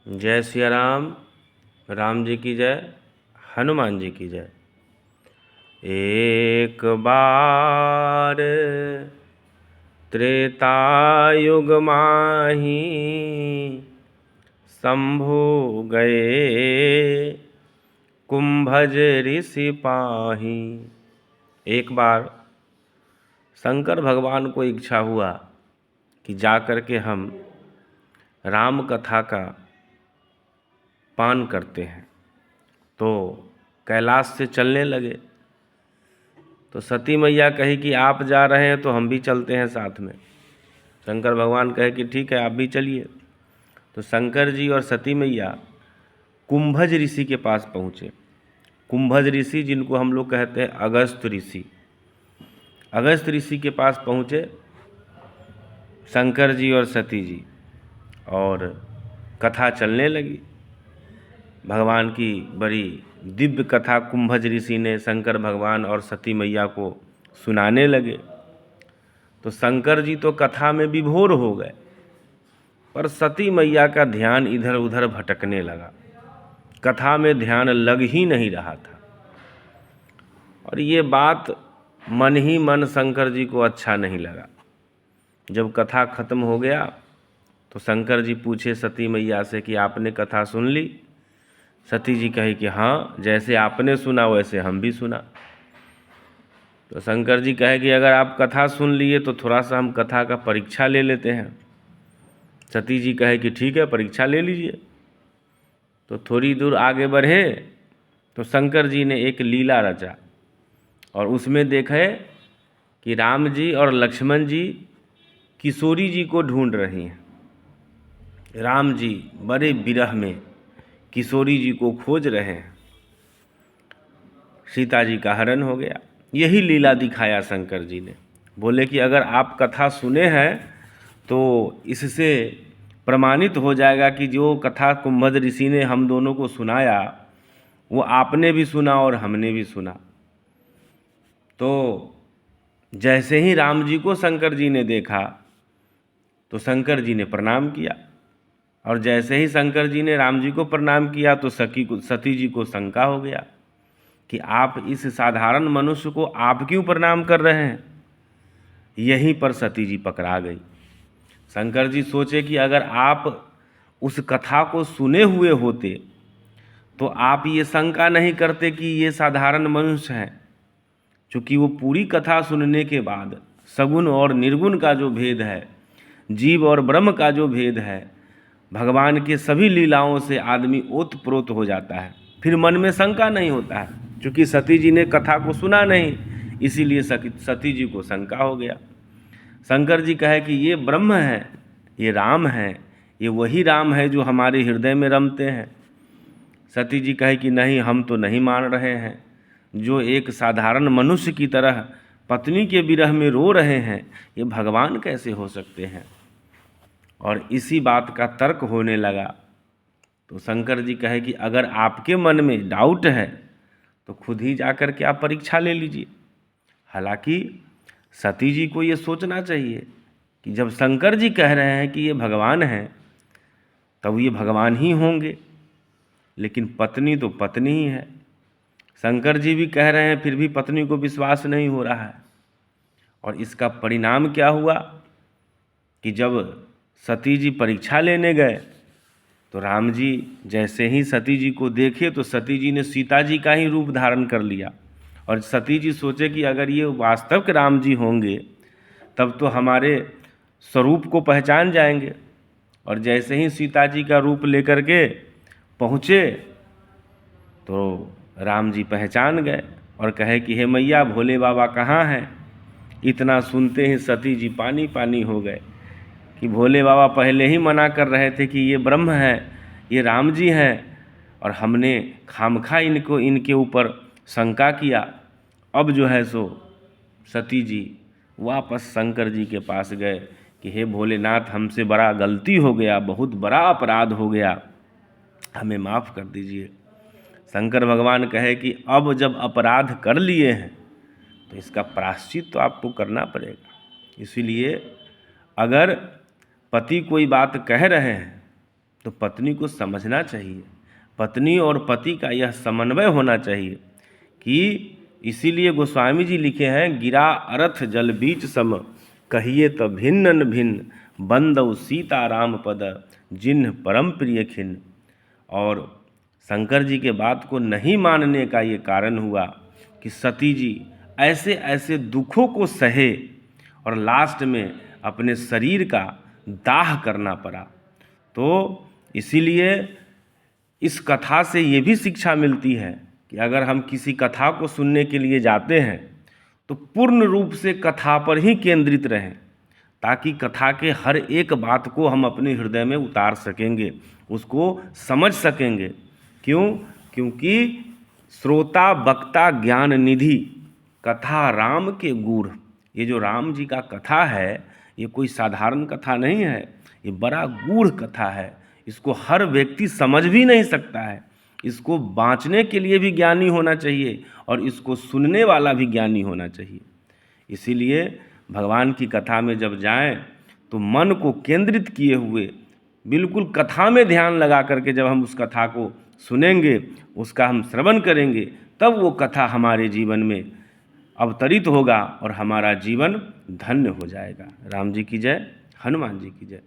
जय सिया राम। राम जी की जय, हनुमान जी की जय। एक बार त्रेता युग माही शंभु गए कुंभज ऋषि पाही। एक बार शंकर भगवान को इच्छा हुआ कि जा कर के हम राम कथा का पान करते हैं, तो कैलाश से चलने लगे। तो सती मैया कही कि आप जा रहे हैं तो हम भी चलते हैं साथ में। शंकर भगवान कहे कि ठीक है, आप भी चलिए। तो शंकर जी और सती मैया कुंभज ऋषि के पास पहुँचे। कुंभज ऋषि, जिनको हम लोग कहते हैं अगस्त ऋषि, अगस्त ऋषि के पास पहुँचे शंकर जी और सती जी, और कथा चलने लगी। भगवान की बड़ी दिव्य कथा कुंभज ऋषि ने शंकर भगवान और सती मैया को सुनाने लगे। तो शंकर जी तो कथा में विभोर हो गए, पर सती मैया का ध्यान इधर उधर भटकने लगा। कथा में ध्यान लग ही नहीं रहा था। और ये बात मन ही मन शंकर जी को अच्छा नहीं लगा। जब कथा खत्म हो गया तो शंकर जी पूछे सती मैया से कि आपने कथा सुन ली? सती जी कही कि हाँ, जैसे आपने सुना वैसे हम भी सुना। तो शंकर जी कहे कि अगर आप कथा सुन लिए तो थोड़ा सा हम कथा का परीक्षा ले लेते हैं। सती जी कहे कि ठीक है, परीक्षा ले लीजिए। तो थोड़ी दूर आगे बढ़े तो शंकर जी ने एक लीला रचा, और उसमें देखे कि राम जी और लक्ष्मण जी किशोरी जी को ढूंढ रही हैं। राम जी बड़े विरह में किशोरी जी को खोज रहे हैं। सीता जी का हरण हो गया। यही लीला दिखाया शंकर जी ने। बोले कि अगर आप कथा सुने हैं तो इससे प्रमाणित हो जाएगा कि जो कथा कुंभज ऋषि ने हम दोनों को सुनाया वो आपने भी सुना और हमने भी सुना। तो जैसे ही राम जी को शंकर जी ने देखा तो शंकर जी ने प्रणाम किया, और जैसे ही शंकर जी ने राम जी को प्रणाम किया तो सती जी को शंका हो गया कि आप इस साधारण मनुष्य को आप क्यों प्रणाम कर रहे हैं। यहीं पर सती जी पकड़ा गई। शंकर जी सोचे कि अगर आप उस कथा को सुने हुए होते तो आप ये शंका नहीं करते कि ये साधारण मनुष्य हैं। चूँकि वो पूरी कथा सुनने के बाद सगुण और निर्गुण का जो भेद है, जीव और ब्रह्म का जो भेद है, भगवान के सभी लीलाओं से आदमी ओतप्रोत हो जाता है। फिर मन में शंका नहीं होता है। चूँकि सती जी ने कथा को सुना नहीं, इसीलिए सती जी को शंका हो गया। शंकर जी कहे कि ये ब्रह्म है, ये राम है, ये वही राम है जो हमारे हृदय में रमते हैं। सती जी कहे कि नहीं, हम तो नहीं मान रहे हैं। जो एक साधारण मनुष्य की तरह पत्नी के विरह में रो रहे हैं, ये भगवान कैसे हो सकते हैं। और इसी बात का तर्क होने लगा। तो शंकर जी कहे कि अगर आपके मन में डाउट है तो खुद ही जाकर के आप परीक्षा ले लीजिए। हालांकि सती जी को ये सोचना चाहिए कि जब शंकर जी कह रहे हैं कि ये भगवान हैं तब ये भगवान ही होंगे, लेकिन पत्नी तो पत्नी ही है। शंकर जी भी कह रहे हैं, फिर भी पत्नी को विश्वास नहीं हो रहा है। और इसका परिणाम क्या हुआ कि जब सती जी परीक्षा लेने गए तो राम जी जैसे ही सती जी को देखे तो सती जी ने सीता जी का ही रूप धारण कर लिया। और सती जी सोचे कि अगर ये वास्तव के राम जी होंगे तब तो हमारे स्वरूप को पहचान जाएंगे। और जैसे ही सीता जी का रूप लेकर के पहुँचे तो राम जी पहचान गए और कहे कि हे मैया, भोले बाबा कहाँ हैं। इतना सुनते ही सती जी पानी पानी हो गए कि भोले बाबा पहले ही मना कर रहे थे कि ये ब्रह्म हैं, ये राम जी हैं, और हमने खामखा इनके ऊपर शंका किया। अब जो है सो सती जी वापस शंकर जी के पास गए कि हे भोलेनाथ, हमसे बड़ा गलती हो गया, बहुत बड़ा अपराध हो गया, हमें माफ़ कर दीजिए। शंकर भगवान कहे कि अब जब अपराध कर लिए हैं तो इसका प्रायश्चित तो आपको करना पड़ेगा। इसीलिए अगर पति कोई बात कह रहे हैं तो पत्नी को समझना चाहिए, पत्नी और पति का यह समन्वय होना चाहिए कि इसीलिए गोस्वामी जी लिखे हैं, गिरा अरथ जल बीच सम, कहिए त भिन्न भिन्न, बंदौ सीता राम पद, जिन्ह परम प्रिय खिन। और शंकर जी के बात को नहीं मानने का ये कारण हुआ कि सती जी ऐसे ऐसे दुखों को सहे और लास्ट में अपने शरीर का दाह करना पड़ा। तो इसीलिए इस कथा से ये भी शिक्षा मिलती है कि अगर हम किसी कथा को सुनने के लिए जाते हैं तो पूर्ण रूप से कथा पर ही केंद्रित रहें, ताकि कथा के हर एक बात को हम अपने हृदय में उतार सकेंगे, उसको समझ सकेंगे। क्यों? क्योंकि श्रोता वक्ता ज्ञान निधि, कथा राम के गूढ़। ये जो राम जी का कथा है, ये कोई साधारण कथा नहीं है, ये बड़ा गूढ़ कथा है। इसको हर व्यक्ति समझ भी नहीं सकता है। इसको बाँचने के लिए भी ज्ञानी होना चाहिए और इसको सुनने वाला भी ज्ञानी होना चाहिए। इसीलिए भगवान की कथा में जब जाएं तो मन को केंद्रित किए हुए बिल्कुल कथा में ध्यान लगा करके जब हम उस कथा को सुनेंगे, उसका हम श्रवण करेंगे, तब वो कथा हमारे जीवन में अवतरित होगा और हमारा जीवन धन्य हो जाएगा। राम जी की जय, हनुमान जी की जय।